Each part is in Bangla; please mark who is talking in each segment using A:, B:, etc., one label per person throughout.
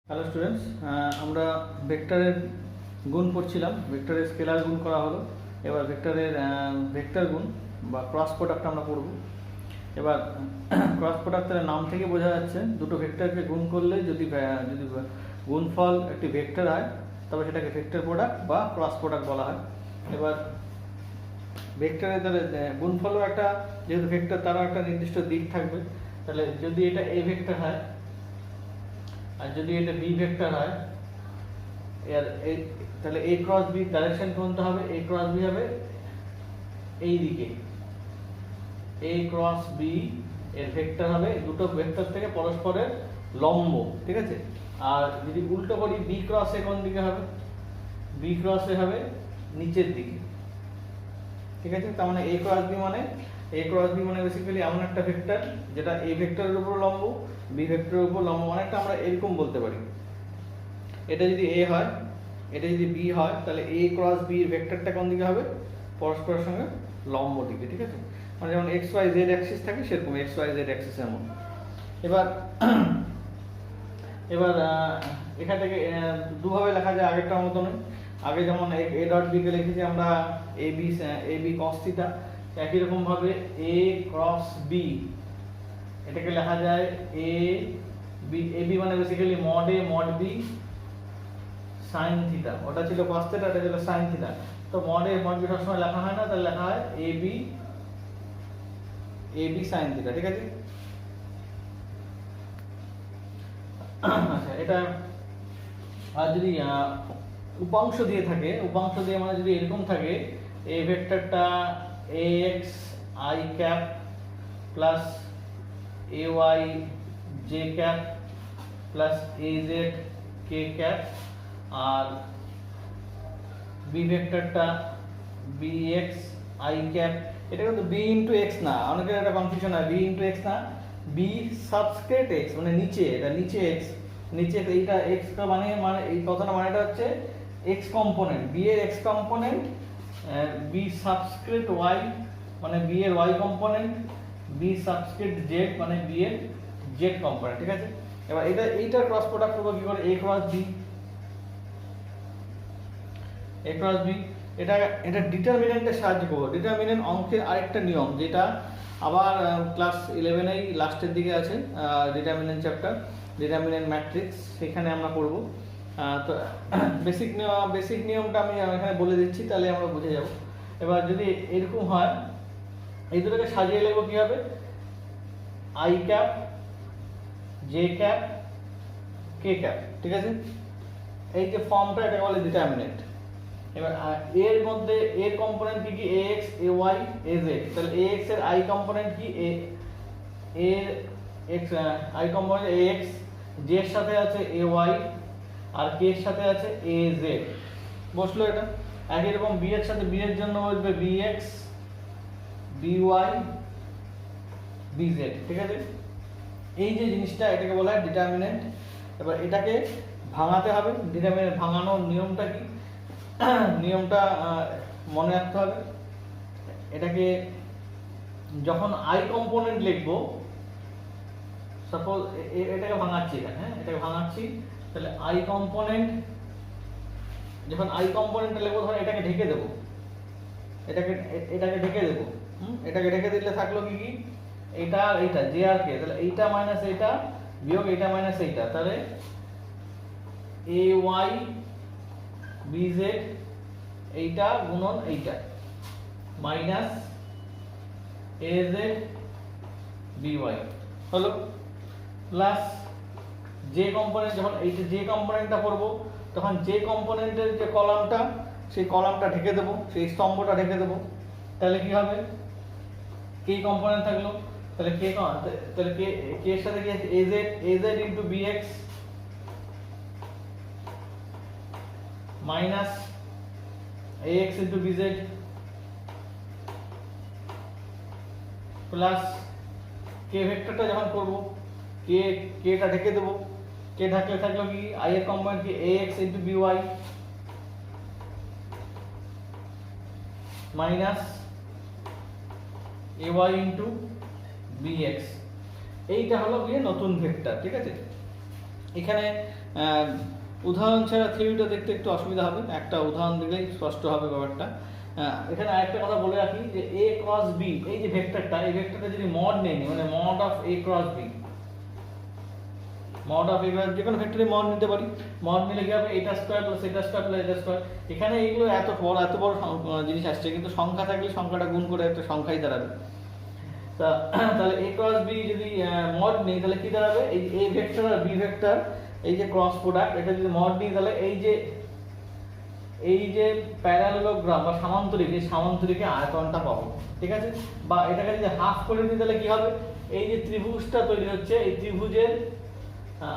A: হ্যালো স্টুডেন্টস, আমরা ভেক্টরের গুণ পড়ছিলাম। ভেক্টরের স্কেলার গুণ করা হলো। এবার ভেক্টরের ভেক্টর গুণ বা ক্রস প্রোডাক্ট আমরা পড়ব। এবার ক্রস প্রোডাক্টের নাম থেকে বোঝা যাচ্ছে দুটো ভেক্টরকে গুণ করলে যদি যদি গুণফল একটি ভেক্টর হয় তবে সেটাকে ভেক্টর প্রোডাক্ট বা ক্রস প্রোডাক্ট বলা হয়। এবার ভেক্টরের তাহলে গুণফলও একটা, যেহেতু ভেক্টর তারও একটা নির্দিষ্ট দিক থাকবে। তাহলে যদি এটা এ ভেক্টর হয় আর যদি এটা বি ভেক্টর হয়, এর তাহলে এ ক্রস বি ডাইরেকশন কোনটা হবে? এ ক্রস বি হবে এই দিকে, এ ক্রস বি এর ভেক্টর হবে দুটো ভেক্টর থেকে পরস্পরের লম্ব, ঠিক আছে? আর যদি উল্টো করি, বি ক্রস এ কোন দিকে হবে? বি ক্রস এ হবে নিচের দিকে, ঠিক আছে? তার মানে এ ক্রস বি মানে বেসিক্যালি এমন একটা ভেক্টর যেটা এ ভেক্টরের উপর লম্ব, বি ভেক্টরের উপর লম্ব। অনেকটা আমরা এরকম বলতে পারি, এটা যদি এ হয়, এটা যদি বি হয়, তাহলে এ ক্রস বি এর ভেক্টরটা কোন দিকে হবে? পরস্পরের সঙ্গে লম্ব দিকে, ঠিক আছে? মানে যেমন এক্স ওয়াই জেড অ্যাক্সিস থাকে সেরকম এক্স ওয়াই জেড অ্যাক্সিস এমন। এবার এবার এখান থেকে দুভাবে লেখা যায়, আগেরটার মতনই। আগে যেমন এ ডট বি কে লিখেছি আমরা এ বি কস থিটা, একই রকম ভাবে এ ক্রস বি এটাকে লেখা যায় এ বি মানে basically mod A mod B sine theta. ওটা ছিল কস থিটা, এটা ছিল সাইন থিটা। তো মড এ মড বি সবসময় লেখা হয় না, তাহলে লেখা হয় এ বি সাইন থিটা, ঠিক আছে? আচ্ছা, এটা আর যদি উপাংশ দিয়ে থাকে, উপাংশ দিয়ে মানে যদি এরকম থাকে, এই ভেক্টরটা ax i cap plus ay j cap plus az k cap, আর বি ভেক্টরটা bx i ক্যাপ। এটা কিন্তু b ইনটু x না, অনেকের একটা কনফিউশন হয়, b ইনটু x না, b সাবস্ক্রিপ্ট x, মানে নিচে, এটা নিচে x, নিচে এইটা x কা মানে এই কথাটা মানেটা হচ্ছে x কম্পোনেন্ট, b এর x component, b subscript y মানে b এর y component, b subscript z মানে b এর z কম্পোনেন্ট, ঠিক আছে? এবার এইটার ক্রস প্রোডাক্ট করব কি করে? a cross b, a cross b, এটা ডিটারমিনেন্টের সাহায্যে করব। ডিটারমিনেন্ট অঙ্কের আরেকটা নিয়ম, যেটা আবার ক্লাস 11 এই লাস্টের দিকে আছে, ডিটারমিনেন্ট চ্যাপ্টার, ডিটারমিনেন্ট ম্যাট্রিক্স, সেখানে আমরা পড়ব। তো বেসিক নিয়মটা আমি এখানে বলে দিচ্ছি, তাহলে আমরা বুঝে যাব। এবার যদি এরকম হয়, এই দুটোকে সাজিয়ে লিখব কি হবে? I cap J cap K cap, ঠিক আছে? এই যে ফর্মটা, এটাকে বলে ডিটারমিনেন্ট। এবার এর মধ্যে এর কম্পোনেন্ট কি কি? ax ay az, তাহলে ax এর i কম্পোনেন্ট কি? এর x i component ax, j এর সাথে আছে ay, আর k এর সাথে আছে az। বসলো এটা। একই রকম b এর সাথে, b এর জন্য বসবে bx by bz, ঠিক আছে? এই যে জিনিসটা, এটাকে বলা হয় ডিটারমিনেন্ট। এবার এটাকে ভাঙাতে হবে। ডিটারমিনেন্ট ভাঙানোর নিয়মটা কি? নিয়মটা মনে রাখতে হবে। এটাকে যখন আই কম্পোনেন্ট লিখবো, সাপোজ এটাকে ভাঙাচ্ছি এখানে, হ্যাঁ, এটাকে ভাঙাচ্ছি, তাহলে আই কম্পোনেন্ট, যখন আই কম্পোনেন্টটা লিখবো তখন এটাকে ঢেকে দেবো, এটাকে ঢেকে দেবো। এটাকে ঢেকে দিলে থাকলো কি কি? এটা আর এইটা, জে আর কে, তাহলে এইটা মাইনাস এইটা বিয়োগ এইটা মাইনাস এইটা, তাহলে এ ওয়াই bz এইটা গুণন এইটা মাইনাস az by হলো, প্লাস যে কম্পোনেন্ট, যখন এইটা যে কম্পোনেন্টটা করব তখন যে কম্পোনেন্টের যে কলামটা, সেই কলামটা ঢেকে দেবো, সেই স্তম্ভটা ঢেকে দেবো। তাহলে কি হবে? কে কম্পোনেন্ট থাকলো, তাহলে কে এর সাথে কি আছে? az into bx minus ax into bz plus K ভেক্টরটা যখন করব, কেটা ঢেকে দেবো, কে ঢাকলে থাকলো কি? i এর কম্পোনেন্ট কি? ax into by minus ay into bx। এইটা হলো গিয়ে নতুন ভেক্টর, ঠিক আছে? এখানে উদাহরণ ছাড়া থিওরিটা দেখতে একটু অসুবিধা হবে, একটা উদাহরণ দিলেই স্পষ্ট হবে ব্যাপারটা। এখানে আরেকটা কথা বলে রাখি যে এ ক্রস বি, এই যে ভেক্টরটা, এই ভেক্টরটা যদি মড নেই, মানে mod of A cross B, mod of A cross, যে কোনো ভেক্টরে মড নিতে পারি। মড নিলে কি হবে, এটা স্কয়ার প্লাস এটা স্কয়ার প্লাস এটা স্কয়ার। এখানে এইগুলো এত বড় জিনিস আসছে, কিন্তু সংখ্যা থাকলে সংখ্যাটা গুণ করে একটা সংখ্যাই দাঁড়াবে। তাহলে এ ক্রস বি যদি মড নেই তাহলে কি দাঁড়াবে, এই এ ভেক্টর আর বি ভেক্টর, এই যে ক্রস প্রোডাক্ট, এটা যদি মড নিই তাহলে এই যে প্যারালেলোগ্রাম বা সামান্তরিক, এই সামান্তরিকের আয়তনটা পাবো, ঠিক আছে। বা এটাকে যদি হাফ করে দিই তাহলে কি হবে, এই যে ত্রিভুজটা তৈরি হচ্ছে, এই ত্রিভুজের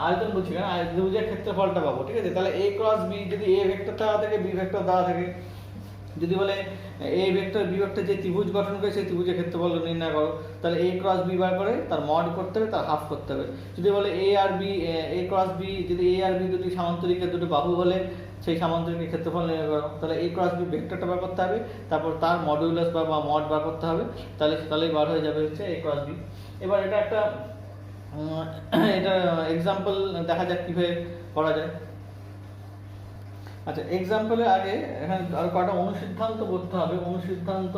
A: আয়তন বলছি না, ত্রিভুজের ক্ষেত্রফলটা পাবো, ঠিক আছে। তাহলে এ ক্রস বি যদি এ ভেক্টর দেওয়া থাকে, বি ভেক্টর দেওয়া থাকে, যদি বলে এ ভেক্টর বি ভেক্টর যে ত্রিভুজ গঠন করে সেই ত্রিভুজের ক্ষেত্রফল নির্ণয় করো, তাহলে এ ক্রস বি বার করে তার মড করতে হবে, তার হাফ করতে হবে। যদি বলে এ আর বি, এ ক্রস বি, যদি এ আর বি দুটি সামান্তরিকের দুটো বাহু হলে সেই সামান্তরিকের ক্ষেত্রফল নির্ণয় করো, তাহলে এ ক্রস বি ভেক্টরটা বার করতে হবে, তারপর তার মডুলাস বা মড বার করতে হবে, তাহলেই বার হয়ে যাবে হচ্ছে এ ক্রস বি। এবার এটা একটা এটা এক্সাম্পল দেখা যাক কিভাবে করা যায়। আচ্ছা, এক্সাম্পলের আগে এখানে আর কটা অনুসিদ্ধান্ত করতে হবে। অনুসিদ্ধান্ত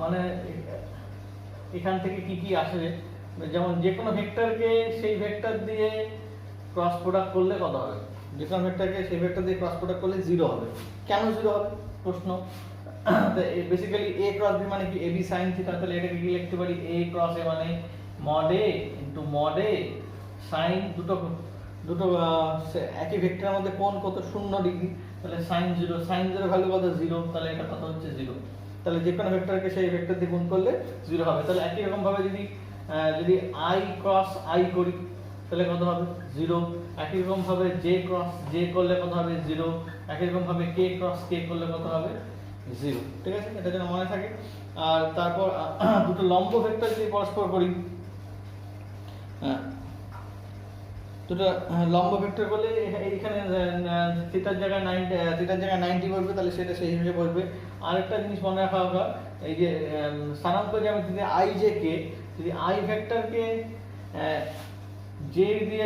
A: মানে এখান থেকে কি কি আসে, যেমন যে কোনো ভেক্টরকে সেই ভেক্টর দিয়ে ক্রস প্রোডাক্ট করলে কত হবে, যে কোনো ভেক্টরকে সেই ভেক্টর দিয়ে ক্রস প্রোডাক্ট করলে 0 হবে। কেন 0 হবে প্রশ্ন। বেসিক্যালি এ ক্রস বি মানে কি, এ বি সাইন থিটা, তাহলে এটাকে কি লিখতে পারি, এ ক্রস এ মানে mod A into mod A sine, দুটো একই ভেক্টরের মধ্যে কোণ কত, 0 ডিগ্রি, তাহলে সাইন 0, সাইন 0 ভ্যালু কত 0, তাহলে এটা কত হচ্ছে 0। তাহলে যে কোনো ভেক্টরকে সেই ভেক্টর দিয়ে গুণ করলে 0 হবে। তাহলে একই রকম ভাবে যদি আই ক্রস আই করি তাহলে কত হবে 0। একই রকম ভাবে জে ক্রস জে করলে কত হবে 0। একই রকম ভাবে কে ক্রস কে করলে কত হবে 0, ঠিক আছে, এটা যেন মনে থাকে। আর তারপর দুটো লম্ব ভেক্টর যদি পরস্পর করি, দুটো লম্ব ভেক্টর করলে এইখানে থিটার জায়গায় 90 বসবে, তাহলে সেটা সেই হিসেবে বসবে। আরেকটা জিনিস মনে রাখা হোক, এই যে স্থানাঙ্ক জ্যামিতিতে আই জে কে, যদি আই ভেক্টরকে জে দিয়ে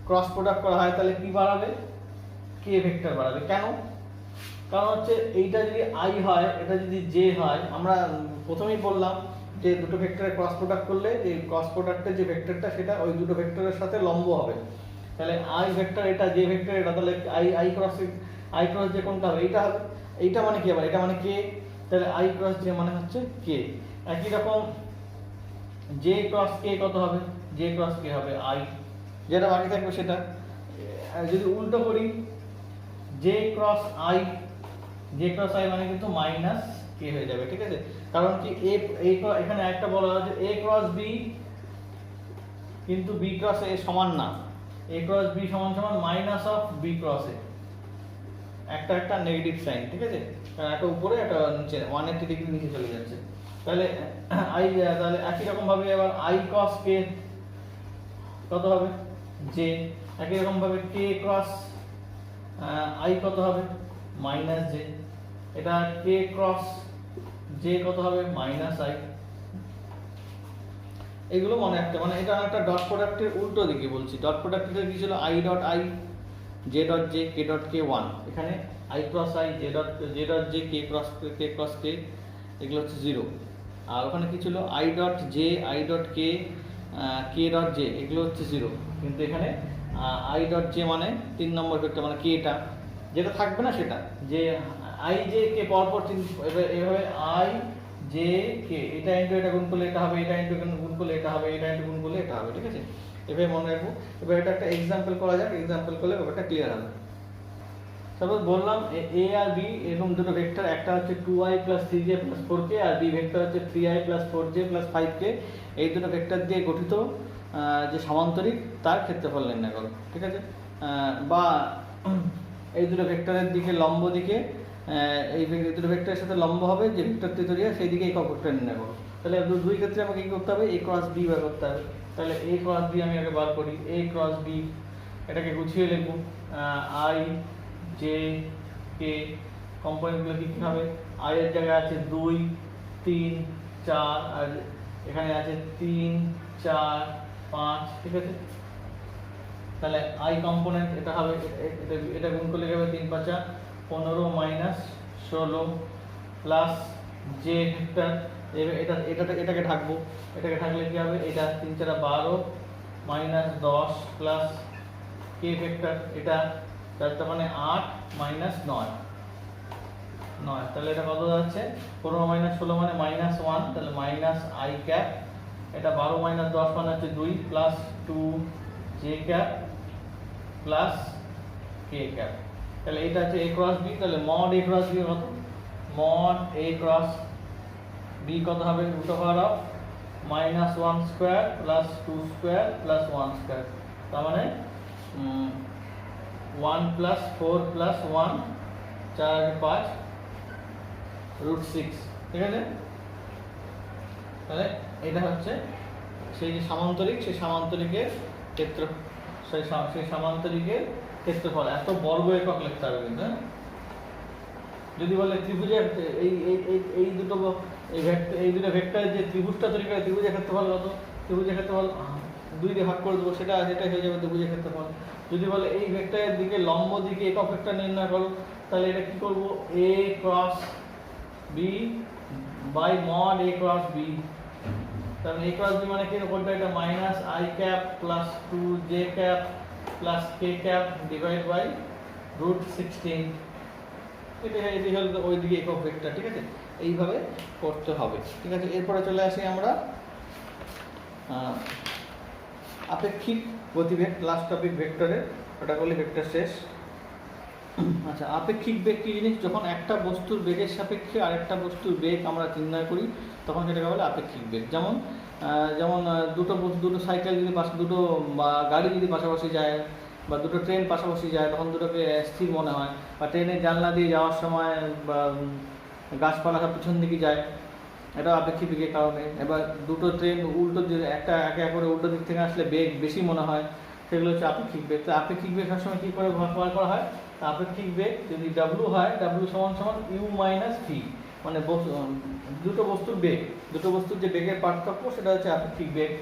A: ক্রস প্রোডাক্ট করা হয় তাহলে কি বাড়াবে, কে ভেক্টর বাড়াবে। কেন, কারণ হচ্ছে এইটা যদি আই হয়, এটা যদি জে হয়, আমরা প্রথমেই বললাম যে দুটো ভেক্টরের ক্রস প্রোডাক্ট করলে এই ক্রস প্রোডাক্টের যে ভেক্টরটা সেটা ওই দুটো ভেক্টরের সাথে লম্ব হবে। তাহলে আই ভেক্টর এটা, জে ভেক্টর এটা, তাহলে আই ক্রস যে কোনটা হবে, এইটা হবে। এইটা মানে কি আবার, এটা মানে কে, তাহলে আই ক্রস জে মানে হচ্ছে কে। একই রকম জে ক্রস কে কত হবে, জে ক্রস কে হবে আই, যেটা বাকি থাকবে সেটা। যদি উল্টো করি, জে ক্রস আই মানে কিন্তু মাইনাস কে হয়ে যাবে, ঠিক আছে। কারণ কি এখানে একটা বলা হয়েছে এ ক্রস বি কিন্তু বি ক্রস এ সমান না, এ ক্রস বি সমান সমান মাইনাস অফ বি ক্রস এ, একটা নেগেটিভ সাইন, ঠিক আছে, কারণ একটা উপরে একটা নিচে 180 ডিগ্রি নিচে চলে যাচ্ছে। তাহলে তাহলে একই রকম ভাবে আবার আই ক্রস কে কত হবে জে, একই রকম ভাবে কে ক্রস আই কত হবে মাইনাস জে, এটা কে ক্রস জে কত হবে মাইনাস আই। এগুলো মনে রাখতে, মানে এটা একটা ডট প্রোডাক্টের উল্টো দিকে বলছি। ডট প্রোডাক্টের কি ছিল, I dot I J dot J K dot K 1, এখানে I cross I J dot J K cross K এগুলো হচ্ছে 0। আর ওখানে কি ছিল, I dot J I dot K dot J এগুলো হচ্ছে 0। কিন্তু এখানে আই ডট জে মানে 3 নম্বর ভেক্টর, মানে কেটা যেটা থাকবে না সেটা, যে আই জে কে পরপর এভাবে আই জে কে, এটা ইনটু এটা গুণ করলে এটা হবে, এটা ইনটু গুণ করলে এটা হবে, এটা ইনটু গুণ করলে এটা হবে, ঠিক আছে, এভাবে মনে রাখবো। এবার এটা একটা এক্সাম্পল করা যাক, এক্সাম্পল করলে ব্যাপারটা ক্লিয়ার হবে। সাপোজ বললাম এ আর বি এরকম দুটো ভেক্টর, একটা হচ্ছে 2i + 3j + 4k আর বি ভেক্টর হচ্ছে 3i + 4j + 5k। এই দুটো ভেক্টর দিয়ে গঠিত যে সামান্তরিক তার ক্ষেত্রফল নির্ণয় করো, ঠিক আছে। বা এই দুটো ভেক্টরের দিকে লম্ব দিকে, এই দুটো ভেক্টরের সাথে লম্ব হবে যে ভেক্টরটি তৈরি হয় সেই দিকে একক ভেক্টর নির্ণয় করো। তাহলে দুই ক্ষেত্রে আমাকে কি করতে হবে, এ ক্রস বি বার করতে হবে। তাহলে এ ক্রস বি আমি আগে বার করি, এ ক্রস বি এটাকে গুছিয়ে লিখব, আই জে কে কম্পোনেন্টগুলো কি হবে, আই এর জায়গায় আছে 2 3 4 আর এখানে আছে 3 4 5, ঠিক আছে। তাহলে আই কম্পোনেন্ট এটা হবে এটা গুণ করলে হবে 3 5 15 মাইনাস 16 প্লাস জে ভেক্টর এটাকে ঢাকবো, এটাকে ঢাকলে কি হবে, এটা 3 4 12 মাইনাস 10 প্লাস কে ভেক্টর এটা তার মানে 8 মাইনাস 9 9, তাহলে এটা কত যাচ্ছে 15 মাইনাস 16 মানে মাইনাস 1, তাহলে মাইনাস আই ক্যাপ, এটা 12 মাইনাস 10 মানে হচ্ছে 2 plus 2 J cap plus K cap. তাহলে এটা হচ্ছে a ক্রস b, তাহলে মড a ক্রস b কত, মড a ক্রস b কত হবে root over of minus 1 square plus 2 square plus 1 square, তার মানে 1 প্লাস 4 প্লাস 1 4 5 রুট 6, ঠিক আছে। তাহলে এটা হচ্ছে সেই যে সামান্তরিক, সেই সামান্তরিকের ক্ষেত্র, সেই সামান্তরিকের ক্ষেত্রফল। এত বর্গ একক লিখতে হবে কিন্তু, হ্যাঁ। যদি বলে ত্রিভুজের এই দুটো ভেক্টরের যে ত্রিভুজটা তৈরি করে ত্রিভুজের ক্ষেত্রফল কত, ত্রিভুজের ক্ষেত্রফল 2 দিয়ে ভাগ করে দেবো, সেটা হয়ে যাবে ত্রিভুজের ক্ষেত্রফল। যদি বলে এই ভেক্টরের দিকে লম্ব দিকে একক ভেক্টর নির্ণয় করো, তাহলে এটা কি করব, a cross b by mod a cross b, তাহলে a ক্রস b মানে কি কোনটা, এটা minus i cap plus 2 j cap plus k cap divide by root 16, এটি হলো ওই দিকে একক ভেক্টর, ঠিক আছে। এইভাবে করতে হবে, ঠিক আছে। এরপরে চলে আসি আমরা আপেক্ষিক গতিবেগ, লাস্ট টপিক ভেক্টরের, ওটা করলে ভেক্টর শেষ। আচ্ছা, আপেক্ষিক বেগ কি জিনিস, যখন একটা বস্তুর বেগের সাপেক্ষে আরেকটা বস্তুর বেগ আমরা নির্ণয় করি তখন সেটাকে বলে আপেক্ষিক বেগ। যেমন দুটো সাইকেল যদি দুটো গাড়ি যদি পাশাপাশি যায় বা দুটো ট্রেন পাশাপাশি যায় তখন দুটোকে স্থির মনে হয়, বা ট্রেনের জানলা দিয়ে যাওয়ার সময় বা গাছপালা সব পিছন দিকে যায়, এটা আপেক্ষিক বেগের কারণে। এবার দুটো ট্রেন উল্টো একটা একে করে উল্টো দিক থেকে আসলে বেগ বেশি মনে হয়, সেগুলো হচ্ছে আপেক্ষিক বেগ। তো আপেক্ষিক বেগ সবসময় কী করে ব্যবহার করা হয়, আপেক্ষিক বেগ যদি ডাব্লু হয়, ডাব্লু সমান সমান ইউ মাইনাস ভি, মানে দুটো বস্তুর বেগ, দুটো বস্তুর যে বেগের পার্থক্য সেটা হচ্ছে আপেক্ষিক বেগ।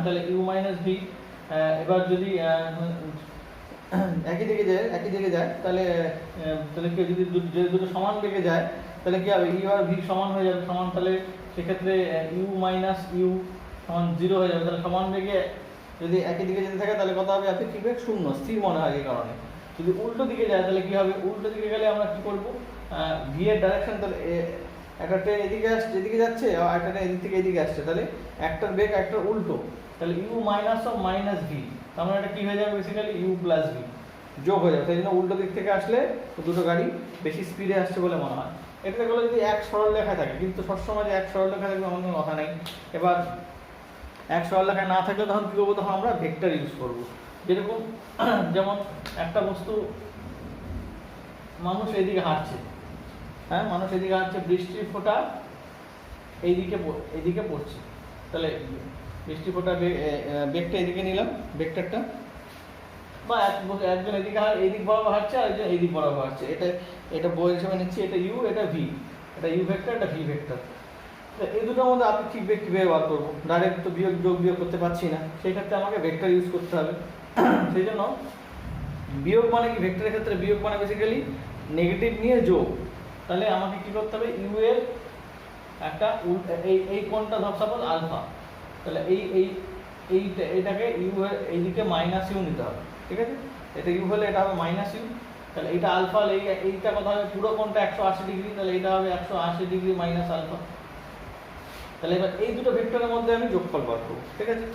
A: তাহলে ইউ মাইনাস ভি। এবার যদি একই দিকে যায় তাহলে কি, যদি দুটো সমান বেগে যায় তাহলে কি হবে, ইউ আর ভি সমান হয়ে যাবে, সমান, তাহলে সেক্ষেত্রে ইউ মাইনাস ইউ সমান 0 হয়ে যাবে। তাহলে সমান বেগে যদি একই দিকে যেতে থাকে তাহলে কত হবে, আপেক্ষিক বেগ 0, স্থির মনে হয় এই কারণে। যদি উল্টো দিকে যায় তাহলে কি হবে, উল্টো দিকে গেলে আমরা কি করব, ভি এর ডাইরেকশন, তাহলে একটা ট্রেন এদিকে যাচ্ছে আর একটা ট্রেন এদিক থেকে এদিকে আসছে, তাহলে একটার বেগ একটার উল্টো, তাহলে U minus of minus V, তার মানে এটা কি হয়ে যাবে, বেসিক্যালি ইউ প্লাস ভি যোগ হয়ে যাবে। তাই জন্য উল্টো দিক থেকে আসলে দুটো গাড়ি বেশি স্পিডে আসছে বলে মনে হয়। এটা বলে যদি এক সরল লেখা থাকে, কিন্তু সবসময় যে এক সরল লেখা থাকবে এমন কোনো কথা নেই। এবার এক সরল লেখা না থাকলে তখন কী করবো, তখন আমরা ভেক্টর ইউজ করবো। যেমন একটা বস্তু, মানুষ এদিকে হাঁটছে, হ্যাঁ, মানুষ এদিকে হাঁটছে, বৃষ্টির ফোঁটা এইদিকে পড়ছে, তাহলে বৃষ্টির ফোঁটা বেগটা এদিকে নিলাম, ভেক্টরটা, বা একজন এইদিক বরাবর হাঁটছে আর একজন এইদিক বরাবর হাঁটছে, এটা বই হিসেবে নিচ্ছি, এটা ইউ, এটা ভি, এটা ইউ ভেক্টর, এটা ভি ভেক্টর। তো এই দুটোর মধ্যে আপেক্ষিক বেগ কীভাবে বার করবো, ডাইরেক্ট তো যোগ বিয়োগ করতে পারছি না, সেই ক্ষেত্রে আমাকে ভেক্টর ইউজ করতে হবে। সেই জন্য বিয়োগ মানে কি, ভেক্টরের ক্ষেত্রে বিয়োগ মানে বেসিক্যালি নেগেটিভ নিয়ে যোগ। তাহলে আমাকে কি করতে হবে, ইউ এর একটা এই কোণটা ধর সাপোজ আলফা, তাহলে এইটাকে ইউ এর এইদিকে মাইনাস ইউ নিতে হবে, ঠিক আছে। এটা ইউ হলে এটা হবে মাইনাস ইউ, তাহলে এইটা আলফা হলে এইটা কথা হবে পুরো কোণটা 180 ডিগ্রি, তাহলে এটা হবে 180 ডিগ্রি মাইনাস আলফা। তাহলে এবার এই দুটো ভেক্টরের মধ্যে আমি যোগফল বার করবো, ঠিক আছে।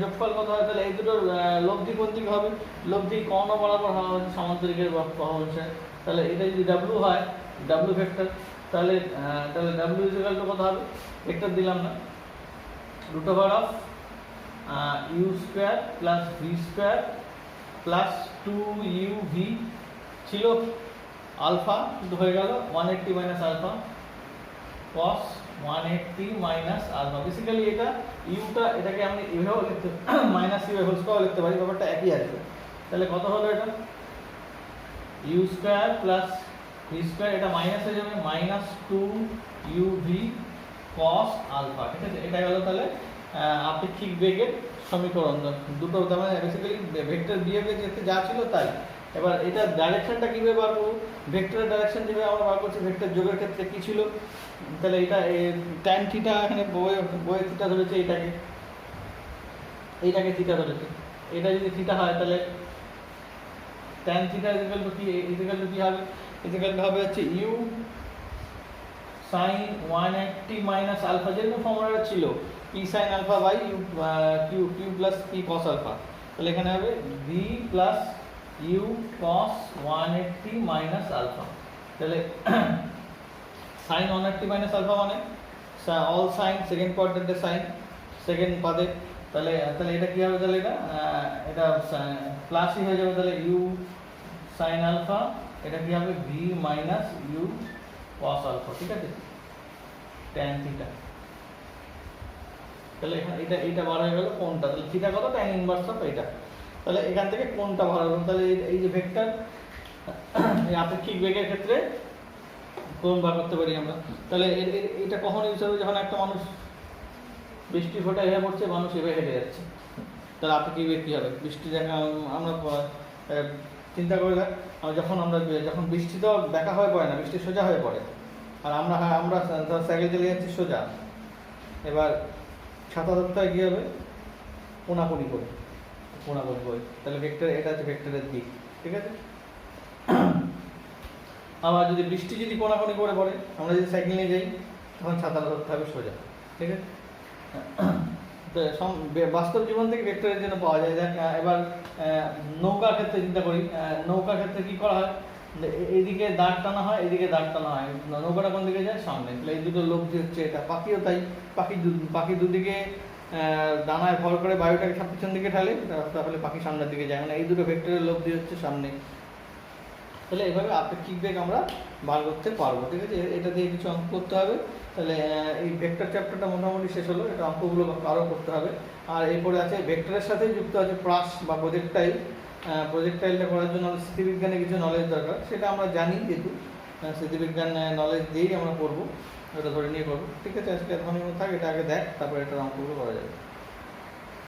A: যোগফল কত হয়, তাহলে এই দুটোর লব্ধি কোন দিকে হবে, লব্ধি কর্ণ বরাবর হওয়া হচ্ছে সমান্তরিকের পাওয়া হচ্ছে। তাহলে এটা যদি ডাব্লু হয়, ডাব্লু ভেক্টর, তাহলে ডাব্লু ইকুয়াল টু কত হবে, ভেক্টর দিলাম না, root over of U square plus V square plus 2uv ছিল আলফা, কিন্তু হয়ে গেল 180 minus alpha cos 180 minus alpha. Basically এটা ইউটা, এটাকে আমি এভাবেও লিখতে মাইনাস ইউ হোল স্কয়ার লিখতে পারি, ব্যাপারটা একই আসবে। তাহলে কত হলো এটা, U square plus V square, এটা মাইনাস হয়ে যাবে, মাইনাস 2uv cos আলফা, ঠিক আছে। এটা গেল তাহলে আপেক্ষিক বেগের সমীকরণ, দুটো মানে বেসিক্যালি ভেক্টর বিহেভিয়ার যেতে যা ছিল তাই। এবার এটা ডাইরেকশনটা কীভাবে বার করবো, ভেক্টরের ডাইরেকশন যেভাবে আমরা বার করছি ভেক্টর যোগের ক্ষেত্রে কী ছিল, তাহলে এটা ট্যান থিটা এখানে বয়ে থিটা ধরেছে, এইটাকে থিটা ধরেছে, এটা যদি থিটা হয় তাহলে ট্যান থিটা ইজিক্যাল টু কি, ইজিক্যাল টু হবে হচ্ছে ইউ সাইন 180 মাইনাস আলফা, যেরকম ফর্মুলাটা ছিল P sine alpha by U Q plus P cos alpha, তাহলে এখানে হবে V plus U cos 180 minus alpha. তাহলে সাইন 180 মাইনাস আলফা মানে অল সাইন সেকেন্ড কোয়াড্রেন্টের সাইন সেকেন্ড পাদে, তাহলে এটা কী হবে, তাহলে এটা প্লাসই হয়ে যাবে, তাহলে ইউ সাইন আলফা, এটা কী হবে V minus U cos alpha, ঠিক আছে, ট্যান থিটা। তাহলে এখানে এইটা বার হয়ে গেল কোনটা, তাহলে থিটা কত, ট্যান ইনভার্স অফ এটা, তাহলে এখান থেকে কোনটা বার হবে, তাহলে এই যে ভেক্টর এই আপেক্ষিক বেগের ক্ষেত্রে কোন বার করতে পারি আমরা, তাহলে এটা কখন ইউজ হবে, যখন একটা মানুষ বৃষ্টি ফোঁটা এভাবে পড়ছে, মানুষ এভাবে হেঁটে যাচ্ছে, তাহলে আপেক্ষিক বেগ কী হবে, বৃষ্টি দেখা আমরা চিন্তা করে যখন বৃষ্টি তো দেখা হয়ে পড়ে না, বৃষ্টি সোজা হয়ে পড়ে, আর আমরা সাইকেল চালিয়ে যাচ্ছি সোজা, এবার ছাতা ধরতে কী হবে, কোনাকুনি করে, তাহলে ভেক্টর এটা হচ্ছে ভেক্টরের দিক, ঠিক আছে। আবার যদি বৃষ্টি কোনাকুনি করে পড়ে, আমরা যদি সাইকেল নিয়ে যাই তখন ছাতা ধরতে হবে সোজা, ঠিক আছে। বাস্তব জীবন থেকে ভেক্টরের জন্য পাওয়া যায়। এবার নৌকার ক্ষেত্রে চিন্তা করি, নৌকার ক্ষেত্রে কি করা হয়, এইদিকে দাঁড় টানা হয়, এদিকে দাঁড় টানা হয়, নৌকাটা কোন দিকে যায়, সামনে, তাহলে এই দুটো লব্ধি হচ্ছে এটা। পাখিও তাই, পাখি দুদিকে ডানায় ভর করে বায়ুটাকে পিছন দিকে ঢালে, তাহলে পাখি সামনের দিকে যায়, মানে এই দুটো ভেক্টরের লব্ধি হচ্ছে সামনে। তাহলে এইভাবে আপেক্ষিক বেগ আমরা বার করতে পারবো, ঠিক আছে। এটা দিয়ে কিছু অঙ্ক করতে হবে, তাহলে এই ভেক্টর চ্যাপ্টারটা মোটামুটি শেষ হলো, এটা অঙ্কগুলো আরও করতে হবে। আর এরপরে আছে ভেক্টরের সাথে যুক্ত আছে প্রাস বা প্রজেক্টাইলটা করার জন্য স্মৃতিবিজ্ঞানে কিছু নলেজ দরকার, সেটা আমরা জানি, যেহেতু স্মৃতিবিজ্ঞান নলেজ দিয়েই আমরা করবো, ওটা ধরে নিয়ে করবো, ঠিক আছে। আজকে এতক্ষণ থাক, এটা আগে দেখ, তারপরে এটার অঙ্কগুলো করা যাবে।